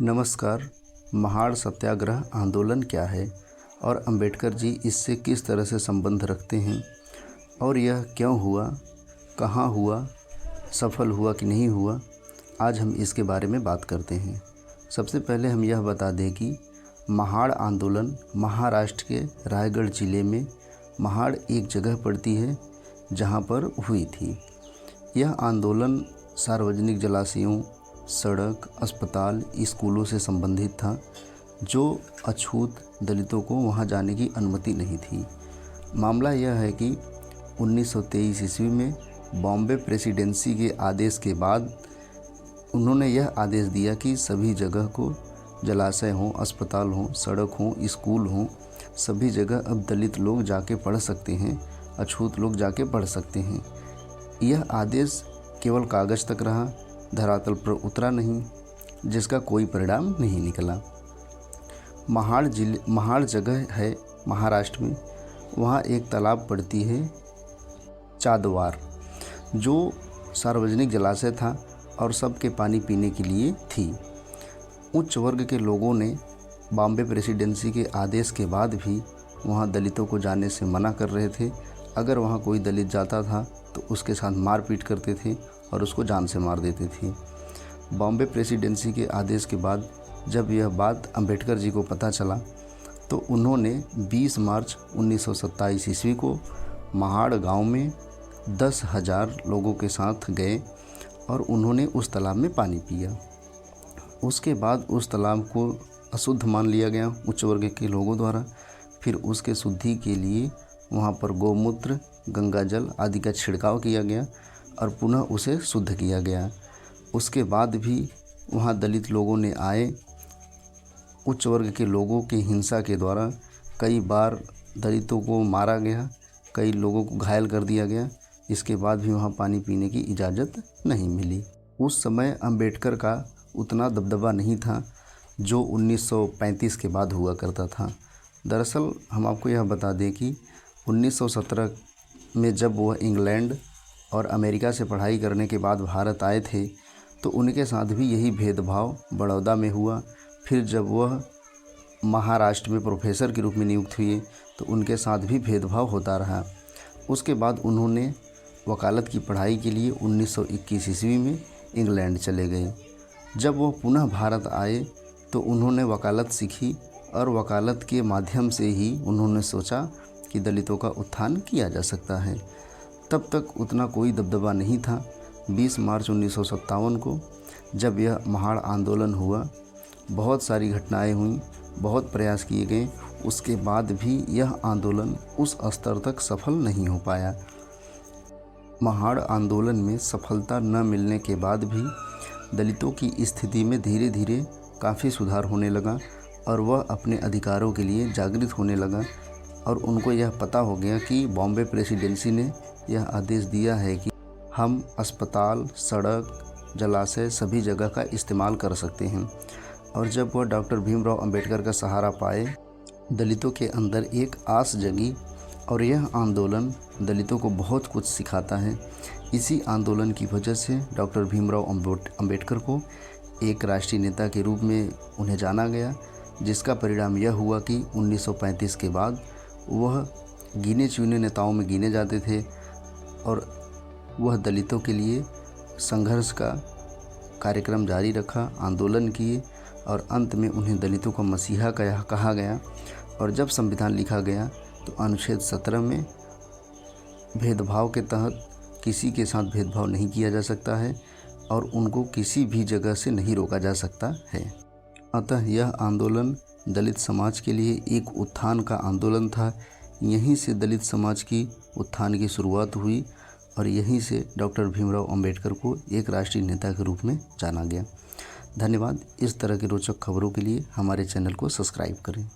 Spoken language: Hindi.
नमस्कार। महाड़ सत्याग्रह आंदोलन क्या है और अंबेडकर जी इससे किस तरह से संबंध रखते हैं और यह क्यों हुआ, कहाँ हुआ, सफल हुआ कि नहीं हुआ, आज हम इसके बारे में बात करते हैं। सबसे पहले हम यह बता दें कि महाड़ आंदोलन महाराष्ट्र के रायगढ़ ज़िले में महाड़ एक जगह पड़ती है जहाँ पर हुई थी। यह आंदोलन सार्वजनिक जलाशयों, सड़क, अस्पताल, स्कूलों से संबंधित था, जो अछूत दलितों को वहां जाने की अनुमति नहीं थी। मामला यह है कि 1923 ईस्वी में बॉम्बे प्रेसिडेंसी के आदेश के बाद उन्होंने यह आदेश दिया कि सभी जगह को, जलाशय हों, अस्पताल हों, सड़क हों, स्कूल हों, सभी जगह अब दलित लोग जाके पढ़ सकते हैं, अछूत लोग जाके पढ़ सकते हैं। यह आदेश केवल कागज़ तक रहा, धरातल पर उतरा नहीं, जिसका कोई परिणाम नहीं निकला। महाड़ जगह है महाराष्ट्र में, वहाँ एक तालाब पड़ती है चादवार, जो सार्वजनिक जलाशय था और सबके पानी पीने के लिए थी। उच्च वर्ग के लोगों ने बॉम्बे प्रेसिडेंसी के आदेश के बाद भी वहाँ दलितों को जाने से मना कर रहे थे। अगर वहाँ कोई दलित जाता था तो उसके साथ मारपीट करते थे और उसको जान से मार देते थे। बॉम्बे प्रेसिडेंसी के आदेश के बाद जब यह बात अंबेडकर जी को पता चला तो उन्होंने 20 मार्च 1927 ईस्वी को महाड़ गांव में 10,000 लोगों के साथ गए और उन्होंने उस तालाब में पानी पिया। उसके बाद उस तालाब को अशुद्ध मान लिया गया उच्च वर्ग के लोगों द्वारा। फिर उसके शुद्धि के लिए वहाँ पर गौमूत्र, गंगा जल आदि का छिड़काव किया गया और पुनः उसे शुद्ध किया गया। उसके बाद भी वहाँ दलित लोगों ने आए, उच्च वर्ग के लोगों की हिंसा के द्वारा कई बार दलितों को मारा गया, कई लोगों को घायल कर दिया गया। इसके बाद भी वहाँ पानी पीने की इजाज़त नहीं मिली। उस समय अंबेडकर का उतना दबदबा नहीं था जो 1935 के बाद हुआ करता था। दरअसल हम आपको यह बता दें कि 1917 में जब वह इंग्लैंड और अमेरिका से पढ़ाई करने के बाद भारत आए थे तो उनके साथ भी यही भेदभाव बड़ौदा में हुआ। फिर जब वह महाराष्ट्र में प्रोफेसर के रूप में नियुक्त हुए तो उनके साथ भी भेदभाव होता रहा। उसके बाद उन्होंने वकालत की पढ़ाई के लिए 1921 ईस्वी में इंग्लैंड चले गए। जब वह पुनः भारत आए तो उन्होंने वकालत सीखी और वकालत के माध्यम से ही उन्होंने सोचा कि दलितों का उत्थान किया जा सकता है। तब तक उतना कोई दबदबा नहीं था। 20 मार्च 1957 को जब यह महाड़ आंदोलन हुआ, बहुत सारी घटनाएं हुईं, बहुत प्रयास किए गए, उसके बाद भी यह आंदोलन उस स्तर तक सफल नहीं हो पाया। महाड़ आंदोलन में सफलता न मिलने के बाद भी दलितों की स्थिति में धीरे धीरे काफ़ी सुधार होने लगा और वह अपने अधिकारों के लिए जागृत होने लगा और उनको यह पता हो गया कि बॉम्बे प्रेसिडेंसी ने यह आदेश दिया है कि हम अस्पताल, सड़क, जलाशय सभी जगह का इस्तेमाल कर सकते हैं। और जब वह डॉक्टर भीमराव अंबेडकर का सहारा पाए, दलितों के अंदर एक आस जगी और यह आंदोलन दलितों को बहुत कुछ सिखाता है। इसी आंदोलन की वजह से डॉक्टर भीमराव अंबेडकर को एक राष्ट्रीय नेता के रूप में उन्हें जाना गया, जिसका परिणाम यह हुआ कि 1935 के बाद वह गिने चुने नेताओं में गिने जाते थे और वह दलितों के लिए संघर्ष का कार्यक्रम जारी रखा, आंदोलन किए और अंत में उन्हें दलितों का मसीहा कहा गया। और जब संविधान लिखा गया तो अनुच्छेद 17 में भेदभाव के तहत किसी के साथ भेदभाव नहीं किया जा सकता है और उनको किसी भी जगह से नहीं रोका जा सकता है। अतः यह आंदोलन दलित समाज के लिए एक उत्थान का आंदोलन था। यहीं से दलित समाज की उत्थान की शुरुआत हुई और यहीं से डॉक्टर भीमराव अंबेडकर को एक राष्ट्रीय नेता के रूप में जाना गया। धन्यवाद। इस तरह की रोचक खबरों के लिए हमारे चैनल को सब्सक्राइब करें।